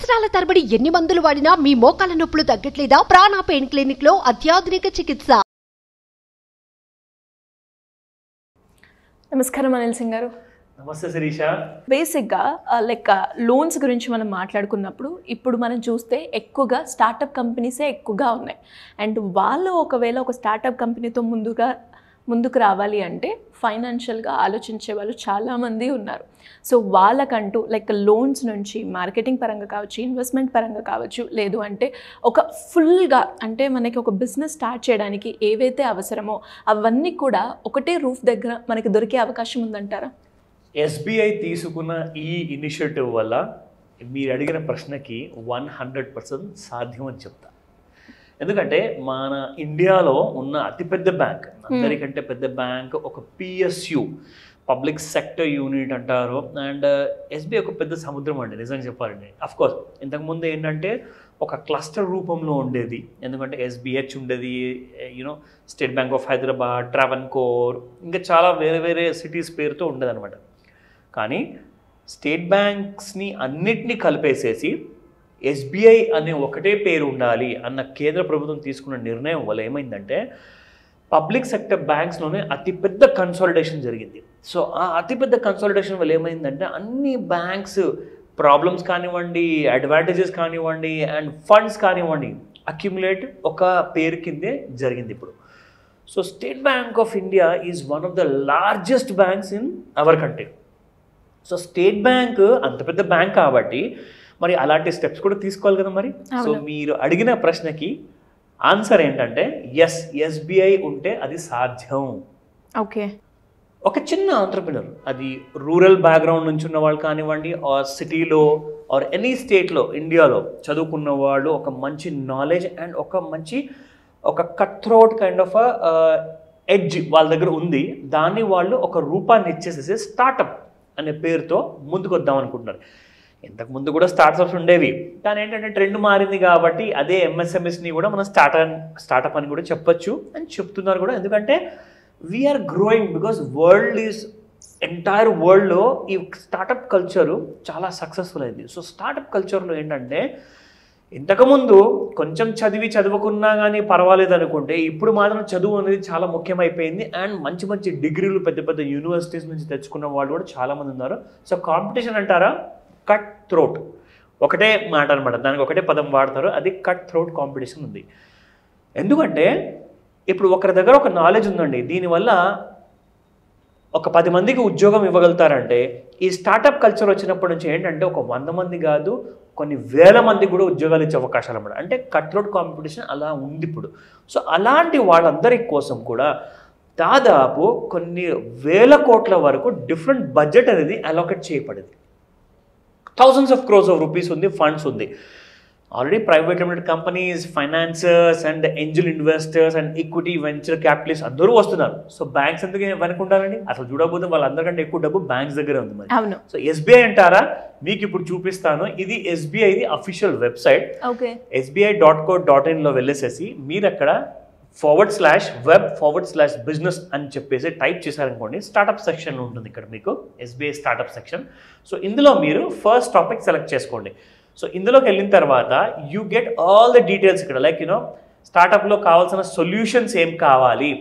సంవత్సరాల తరబడి ఎన్ని మందులు వాడినా మీ మోకాల నొప్పులు తగ్గట్లేదా? ప్రాణ పెయిన్ క్లినిక్ లో అత్యాధునిక చికిత్స. నమస్కారం అనిల్ సింగ్ గారు. నమస్తే శిరీష. బేసిక్గా లోన్స్ గురించి మనం మాట్లాడుకున్నప్పుడు ఇప్పుడు మనం చూస్తే ఎక్కువగా స్టార్టప్ కంపెనీసే ఎక్కువగా ఉన్నాయి. అండ్ వాళ్ళు ఒకవేళ ఒక స్టార్టప్ కంపెనీతో ముందుకు రావాలి అంటే ఫైనాన్షియల్గా ఆలోచించే వాళ్ళు చాలామంది ఉన్నారు. సో వాళ్ళకంటూ లోన్స్ నుంచి మార్కెటింగ్ పరంగా కావచ్చు, ఇన్వెస్ట్మెంట్ పరంగా కావచ్చు, లేదు అంటే ఒక ఫుల్గా అంటే మనకి ఒక బిజినెస్ స్టార్ట్ చేయడానికి ఏవైతే అవసరమో అవన్నీ కూడా ఒకటే రూఫ్ దగ్గర మనకి దొరికే అవకాశం ఉందంటారా? ఎస్బీఐ తీసుకున్న ఈ ఇనిషియేటివ్ వల్ల మీరు అడిగిన ప్రశ్నకి 100% సాధ్యం అని చెప్తా. ఎందుకంటే మన ఇండియాలో ఉన్న అతిపెద్ద బ్యాంక్, అందరికంటే పెద్ద బ్యాంక్ ఒక పిఎస్యు, పబ్లిక్ సెక్టర్ యూనిట్ అంటారు. అండ్ ఎస్బీఐ ఒక పెద్ద సముద్రం అండి నిజంగా చెప్పాలండి. అఫ్కోర్స్ ఇంతకుముందు ఏంటంటే ఒక క్లస్టర్ రూపంలో ఉండేది. ఎందుకంటే ఎస్బీహెచ్ ఉండేది, state Bank of Hyderabad, Travancore, ఇంకా చాలా వేరే వేరే సిటీస్ పేరుతో ఉండేది అనమాట. కానీ స్టేట్ బ్యాంక్స్ని అన్నిటినీ కలిపేసేసి ఎస్బీఐ అనే ఒకటే పేరు ఉండాలి అన్న కేంద్ర ప్రభుత్వం తీసుకున్న నిర్ణయం వల్ల ఏమైందంటే పబ్లిక్ సెక్టర్ బ్యాంక్స్లోనే అతిపెద్ద కన్సాలిడేషన్ జరిగింది. సో ఆ అతిపెద్ద కన్సాలిడేషన్ వల్ల ఏమైందంటే అన్ని బ్యాంక్స్ ప్రాబ్లమ్స్ కానివ్వండి, అడ్వాంటేజెస్ కానివ్వండి, అండ్ ఫండ్స్ కానివ్వండి అక్యుములేట్ ఒక పేరు కిందే జరిగింది ఇప్పుడు. So state Bank of India is one of the largest banks in our country. So state bank అంత పెద్ద బ్యాంక్ కాబట్టి మరి అలాంటి స్టెప్స్ కూడా తీసుకోవాలి కదా మరి. సో మీరు అడిగిన ప్రశ్నకి ఆన్సర్ ఏంటంటే ఎస్బీఐ ఉంటే అది సాధ్యం. ఓకే, ఒక చిన్న ఆంట్రప్రినర్, అది రూరల్ బ్యాక్గ్రౌండ్ నుంచి ఉన్న వాళ్ళు కానివ్వండి, ఆర్ సిటీలో ఆర్ ఎనీ స్టేట్లో ఇండియాలో చదువుకున్న వాళ్ళు, ఒక మంచి నాలెడ్జ్ అండ్ ఒక cut throat kind of edge వాళ్ళ దగ్గర ఉంది. దాన్ని వాళ్ళు ఒక రూపాన్ని ఇచ్చేసేసి స్టార్టప్ అనే పేరుతో ముందుకు వద్దాం అనుకుంటున్నారు. ఇంతకుముందు కూడా స్టార్టప్స్ ఉండేవి, కానీ ఏంటంటే ట్రెండ్ మారింది కాబట్టి అదే ఎంఎస్ఎంఎస్ని కూడా మనం స్టార్టప్ అని కూడా చెప్పొచ్చు అని చెప్తున్నారు కూడా. ఎందుకంటే వీఆర్ గ్రోయింగ్ బికాస్ ఎంటైర్ వరల్డ్లో ఈ స్టార్టప్ కల్చరు చాలా సక్సెస్ఫుల్ అయింది. సో స్టార్టప్ కల్చర్లో ఏంటంటే ఇంతకుముందు కొంచెం చదువుకున్నా కానీ పర్వాలేదు అనుకుంటే ఇప్పుడు మాత్రం చదువు అనేది చాలా ముఖ్యమైపోయింది. అండ్ మంచి మంచి డిగ్రీలు పెద్ద పెద్ద యూనివర్సిటీస్ నుంచి తెచ్చుకున్న వాళ్ళు కూడా చాలామంది ఉన్నారు. సో కాంపిటీషన్ అంటారా, కట్ థ్రోట్ ఒకటే మాట అనమాట, దానికి ఒకటే పదం వాడతారు, అది కట్ థ్రోట్ కాంపిటీషన్ ఉంది. ఎందుకంటే ఇప్పుడు ఒకరి దగ్గర ఒక నాలెడ్జ్ ఉందండి, దీనివల్ల ఒక 10 మందికి ఉద్యోగం ఇవ్వగలుగుతారంటే ఈ స్టార్టప్ కల్చర్ వచ్చినప్పటి నుంచి ఏంటంటే ఒక 100 మంది కాదు, కొన్ని వేల మందికి కూడా ఉద్యోగాలు ఇచ్చే అవకాశాలు అన్నమాట. అంటే కట్ థ్రోట్ కాంపిటీషన్ అలా ఉంది ఇప్పుడు. సో అలాంటి వాళ్ళందరి కోసం కూడా దాదాపు కొన్ని వేల కోట్ల వరకు డిఫరెంట్ బడ్జెట్ అనేది అలోకేట్ చేయబడింది. Thousands of crores of rupees ఉంది, ఫండ్స్ ఉంది. Already private limited companies, financiers and Angel investors and equity venture capitalist అందరూ వస్తున్నారు. సో బ్యాంక్స్ ఎందుకు వెనుకుంటారండి? అసలు చూడకపోతే వాళ్ళందరికంటే ఎక్కువ డబ్బు బ్యాంక్స్ దగ్గరే ఉంది మరి. సో ఎస్బీఐ అంటారా, మీకు ఇప్పుడు చూపిస్తాను. ఇది ఎస్బీఐది అఫీషియల్ వెబ్సైట్, sbi.co.in వెళ్ళేసేసి మీరు అక్కడ /web/business అని చెప్పేసి టైప్ చేశారనుకోండి, స్టార్టప్ సెక్షన్ ఉంటుంది ఇక్కడ మీకు ఎస్బీఐ స్టార్టప్ సెక్షన్. సో ఇందులో మీరు ఫస్ట్ టాపిక్ సెలెక్ట్ చేసుకోండి. సో ఇందులోకి వెళ్ళిన తర్వాత you get all the details ఇక్కడ, స్టార్టప్లో కావాల్సిన సొల్యూషన్స్ ఏం కావాలి,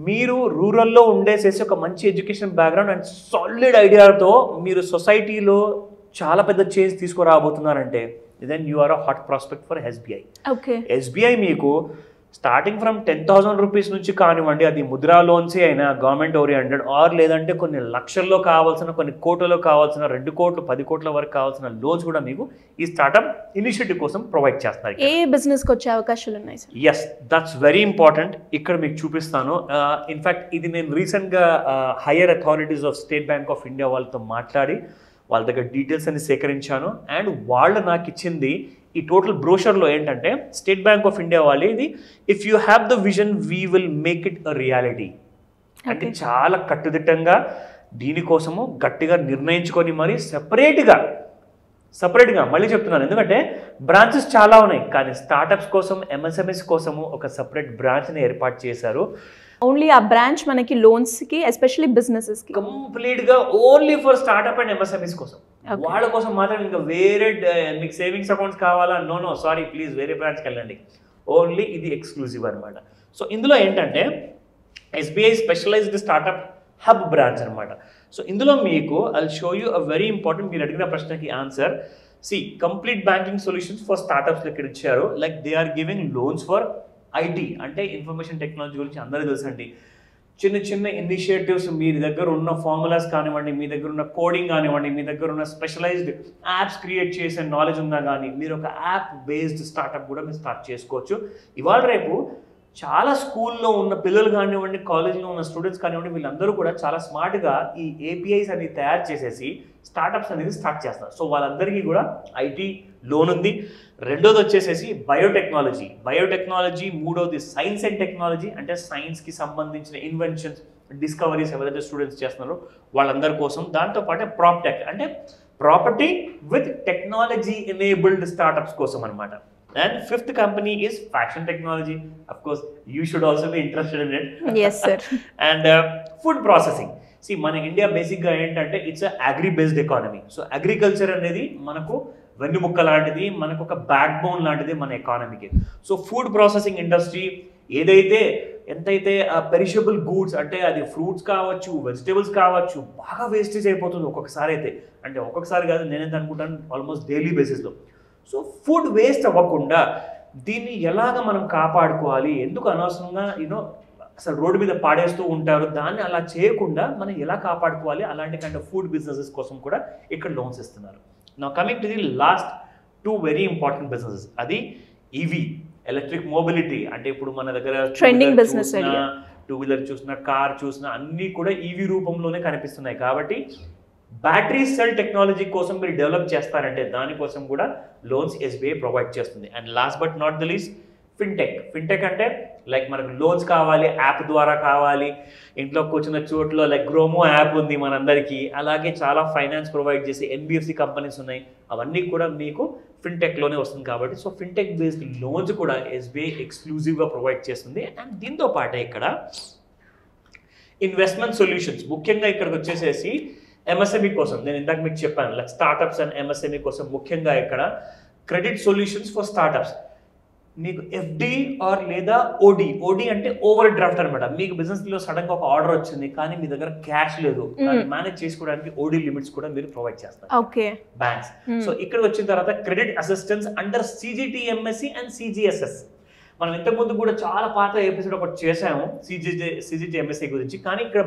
మీరు రూరల్లో ఉండేసేసి ఒక మంచి ఎడ్యుకేషన్ బ్యాక్గ్రౌండ్ అండ్ సాలిడ్ ఐడియాతో మీరు సొసైటీలో చాలా పెద్ద చేంజ్ తీసుకురాబోతున్నారంటే then you are a hot prospect for SBI. SBI మీకు స్టార్టింగ్ ఫ్రమ్ 10,000 రూపీస్ నుంచి కానివ్వండి, అది ముద్రా లోన్సే అయినా గవర్నమెంట్ ఓరియంటెడ్ ఆర్ లేదంటే కొన్ని లక్షల్లో కావాల్సిన, కొన్ని కోట్లలో కావాల్సిన, 2 కోట్లు 10 కోట్ల వరకు కావాల్సిన లోన్స్ కూడా మీకు ఈ స్టార్టప్ ఇనిషియేటివ్ కోసం ప్రొవైడ్ చేస్తున్నారు. ఏ బిజినెస్కి వచ్చే అవకాశాలు ఉన్నాయి sir? Yes, that's very important. ఇక్కడ మీకు చూపిస్తాను. ఇన్ఫ్యాక్ట్ ఇది నేను రీసెంట్గా higher authorities of State Bank of India వాళ్ళతో మాట్లాడి వాళ్ళ దగ్గర డీటెయిల్స్ అన్ని సేకరించాను. అండ్ వాళ్ళు నాకు ఇచ్చింది ఈ టోటల్ బ్రోషర్లో ఏంటంటే స్టేట్ బ్యాంక్ ఆఫ్ ఇండియా వాళ్ళు ఇది if you have the vision we will make it a reality అంటే చాలా కట్టుదిట్టంగా దీనికోసము గట్టిగా నిర్ణయించుకొని మరి సపరేట్గా మళ్ళీ చెప్తున్నాను, ఎందుకంటే బ్రాంచెస్ చాలా ఉన్నాయి, కానీ స్టార్టప్స్ కోసం, ఎంఎస్ఎంఎస్ కోసము ఒక సపరేట్ బ్రాంచ్ని ఏర్పాటు చేశారు. ఓన్లీ ఆ బ్రాంచ్ మనకి లోన్స్ కి ఎస్పెషల్లీ బిజినెసెస్ కి కంప్లీట్ గా only for startup and MSMEs కోసం. వాళ్ళ కోసం మాత్రం ఇంకా వేరే మీకు సేవింగ్స్ అకౌంట్స్ కావాలా, నో సారీ ప్లీజ్ వేరే బ్రాంచ్కి వెళ్ళండి, ఓన్లీ ఇది ఎక్స్క్లూజివ్ అనమాట. సో ఇందులో ఏంటంటే SBI specialised startup hub branch అనమాట. సో ఇందులో మీకు I show you a very important, మీరు అడిగిన ప్రశ్నకి answer. Complete banking solutions for startups ఇక్కడ ఇచ్చారు. Like they are giving loans for IT, అంటే ఇన్ఫర్మేషన్ టెక్నాలజీ గురించి అందరికీ తెలుసండి. చిన్న చిన్న ఇనిషియేటివ్స్, మీ దగ్గర ఉన్న ఫార్ములాస్ కానివ్వండి, మీ దగ్గర ఉన్న కోడింగ్ కానివ్వండి, మీ దగ్గర ఉన్న స్పెషలైజ్డ్ యాప్స్ క్రియేట్ చేసే నాలెడ్జ్ ఉన్నా కానీ మీరు ఒక యాప్ బేస్డ్ స్టార్టప్ కూడా మీరు స్టార్ట్ చేసుకోవచ్చు. ఇవాళ రేపు చాలా స్కూల్లో ఉన్న పిల్లలు కానివ్వండి, కాలేజ్లో ఉన్న స్టూడెంట్స్ కానివ్వండి, వీళ్ళందరూ కూడా చాలా స్మార్ట్గా ఈ ఏపీఐస్ అనేది తయారు చేసేసి స్టార్టప్స్ అనేది స్టార్ట్ చేస్తారు. సో వాళ్ళందరికీ కూడా ఐటీ లోన్ ఉంది. రెండోది వచ్చేసేసి బయోటెక్నాలజీ, మూడోది సైన్స్ అండ్ టెక్నాలజీ, అంటే సైన్స్కి సంబంధించిన ఇన్వెన్షన్స్, డిస్కవరీస్ ఎవరైతే స్టూడెంట్స్ చేస్తున్నారో వాళ్ళందరి కోసం. దాంతోపాటు ప్రాప్టెక్, అంటే property with technology enabled startups కోసం అనమాట. And fifth company is fashion technology. Of course, you should also be interested in it. Yes, sir. And food processing. మన ఇండియా బేసిక్గా ఏంటంటే it's agri based economy. So agriculture అనేది మనకు వెన్నుముక్క లాంటిది, మనకు ఒక బ్యాక్ బోన్ లాంటిది మన ఎకానమీకి. సో ఫుడ్ ప్రాసెసింగ్ ఇండస్ట్రీ ఏదైతే ఎంతైతే పెరిషబుల్ గూడ్స్, అంటే అది ఫ్రూట్స్ కావచ్చు, వెజిటేబుల్స్ కావచ్చు, బాగా వేస్టేజ్ అయిపోతుంది ఒక్కొక్కసారి అయితే. అంటే ఒక్కొక్కసారి కాదు, నేనైతే అనుకుంటాను ఆల్మోస్ట్ డైలీ బేసిస్లో. సో ఫుడ్ వేస్ట్ అవ్వకుండా దీన్ని ఎలాగ మనం కాపాడుకోవాలి, ఎందుకు అనవసరంగా అసలు రోడ్డు మీద పాడేస్తూ ఉంటారు, దాన్ని అలా చేయకుండా మనం ఎలా కాపాడుకోవాలి, అలాంటి కైండ్ ఆఫ్ ఫుడ్ బిజినెసెస్ కోసం కూడా ఇక్కడ లోన్స్ ఇస్తున్నారు. నా coming to the last 2 very important businesses, అది ఈవీ, ఎలక్ట్రిక్ మొబిలిటీ. అంటే ఇప్పుడు మన దగ్గర ట్రెండింగ్ బిజినెస్, 2 వీలర్ చూసినా, కార్ చూసినా అన్నీ కూడా ఈవీ రూపంలోనే కనిపిస్తున్నాయి. కాబట్టి బ్యాటరీ సెల్ టెక్నాలజీ కోసం మీరు డెవలప్ చేస్తారంటే దానికోసం కూడా లోన్స్ ఎస్బీఐ ప్రొవైడ్ చేస్తుంది. And last but not the least fintech అంటే లైక్ మనకు లోన్స్ కావాలి, యాప్ ద్వారా కావాలి, ఇంట్లో కూర్చున్న చోట్లో లైక్ గ్రోమో యాప్ ఉంది మనందరికీ, అలాగే చాలా ఫైనాన్స్ ప్రొవైడ్ చేసే ఎన్బిఎఫ్సి కంపెనీస్ ఉన్నాయి, అవన్నీ కూడా మీకు ఫిన్టెక్లోనే వస్తుంది. కాబట్టి సో ఫిన్టెక్ బేస్డ్ లోన్స్ కూడా ఎస్బీఐ ఎక్స్క్లూజివ్గా ప్రొవైడ్ చేస్తుంది. అండ్ దీంతో పాటే ఇక్కడ ఇన్వెస్ట్మెంట్ సొల్యూషన్స్, ముఖ్యంగా ఇక్కడికి వచ్చేసేసి ఎంఎస్ఎంఈ కోసం, నేను ఇందాక మీకు చెప్పాను లైక్ స్టార్టప్స్ అండ్ ఎంఎస్ఎంఈ కోసం ముఖ్యంగా ఇక్కడ క్రెడిట్ సొల్యూషన్స్ ఫర్ స్టార్టప్స్. మీకు ఎఫ్డి ఆర్ లేదా ఓడి అంటే ఓవర్ డ్రాఫ్ట్ అనమాట. మీకు బిజినెస్లో సడన్గా ఒక ఆర్డర్ వచ్చింది కానీ మీ దగ్గర క్యాష్ లేదు, మేనేజ్ చేసుకోవడానికి ఓడి లిమిట్స్ కూడా మీరు ప్రొవైడ్ చేస్తారు బ్యాంక్స్. సో ఇక్కడ వచ్చిన తర్వాత credit assistance under CGTMSC and CGSS. మనం ఇంతకుముందు కూడా చాలా పాత ఎపిసోడ్ ఒకటి చేసాము సిజిటిఎంఎస్సి గురించి. కానీ ఇక్కడ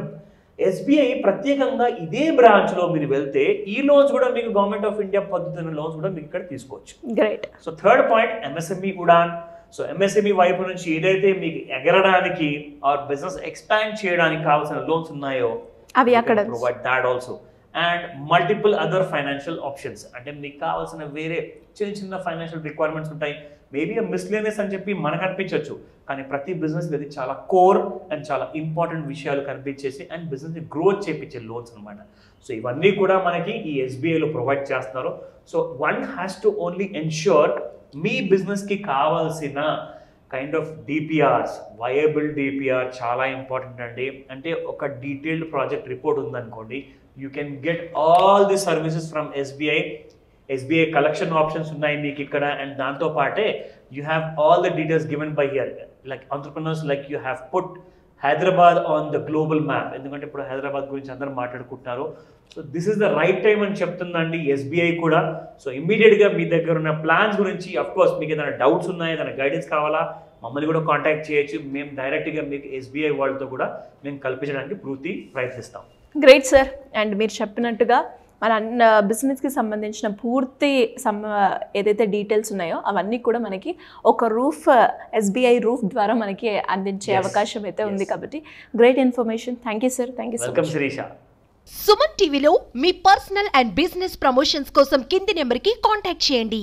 ఎస్బీఐ ప్రత్యేకంగా ఇదే బ్రాంచ్లో మీరు వెళ్తే ఈ లోన్స్ కూడా మీకు గవర్నమెంట్ ఆఫ్ ఇండియా పద్ధతిన లోన్స్ కూడా మీకు ఇక్కడ తీసుకోవచ్చు. Great. So third point MSME Udaan. So MSME వైపు నుంచి ఏదైతే మీకు ఎగరడానికి ఆర్ బిజినెస్ ఎక్స్పాండ్ చేయడానికి కావాల్సిన లోన్స్ ఉన్నాయో అవి అక్కడ provide that also. And multiple other financial options, అంటే మీకు కావాల్సిన వేరే చిన్న ఫైనాన్షియల్ రిక్వైర్మెంట్స్ ఉంటాయి. మేబీ మిస్లేనియస్ అని చెప్పి మనకు అనిపించవచ్చు, కానీ ప్రతి బిజినెస్ ఇది చాలా కోర్ అండ్ చాలా ఇంపార్టెంట్ విషయాలు కనిపించేసి అండ్ బిజినెస్ని గ్రోత్ చేయించే లోన్స్ అనమాట. సో ఇవన్నీ కూడా మనకి ఈ ఎస్బీఐలో ప్రొవైడ్ చేస్తున్నారు. So one has to only ensure మీ బిజినెస్కి కావాల్సిన kind of DPRs, viable DPR చాలా ఇంపార్టెంట్ అండి. అంటే ఒక డీటెయిల్డ్ ప్రాజెక్ట్ రిపోర్ట్ ఉందనుకోండి, you can get all the services from SBI collection options ఉన్నాయి మీకు ఇక్కడ. అండ్ దాంతో పాటే you have all the details given by here. Like entrepreneurs like you have put Hyderabad on the global map, ఎందుకంటే ఇప్పుడు హైదరాబాద్ గురించి అందరూ మాట్లాడుకుంటున్నారు. So this is the right time అని చెప్తుందండి ఎస్బీఐ కూడా. సో ఇమ్మీడియట్గా మీ దగ్గర ఉన్న ప్లాన్స్ గురించి, అఫ్ కోర్స్ మీకు ఏదైనా డౌట్స్ ఉన్నాయా, ఏదైనా గైడెన్స్ కావాలా, మమ్మల్ని కూడా కాంటాక్ట్ చేయొచ్చు. మేము డైరెక్ట్గా మీకు ఎస్బీఐ వాళ్ళతో కూడా మేము కల్పించడానికి పూర్తి ప్రయత్నిస్తాం. Great sir. అండ్ మీరు చెప్పినట్టుగా మన బిజినెస్కి సంబంధించిన పూర్తి ఏదైతే డీటెయిల్స్ ఉన్నాయో అవన్నీ కూడా మనకి ఒక ఎస్బీఐ రూఫ్ ద్వారా మనకి అందించే అవకాశం అయితే ఉంది. కాబట్టి great information. Thank you sir. Thank you so much. Sirisha. Suman టీవీలో మీ పర్సనల్ అండ్ బిజినెస్ ప్రమోషన్స్ కోసం కింది నెంబర్కి కాంటాక్ట్ చేయండి.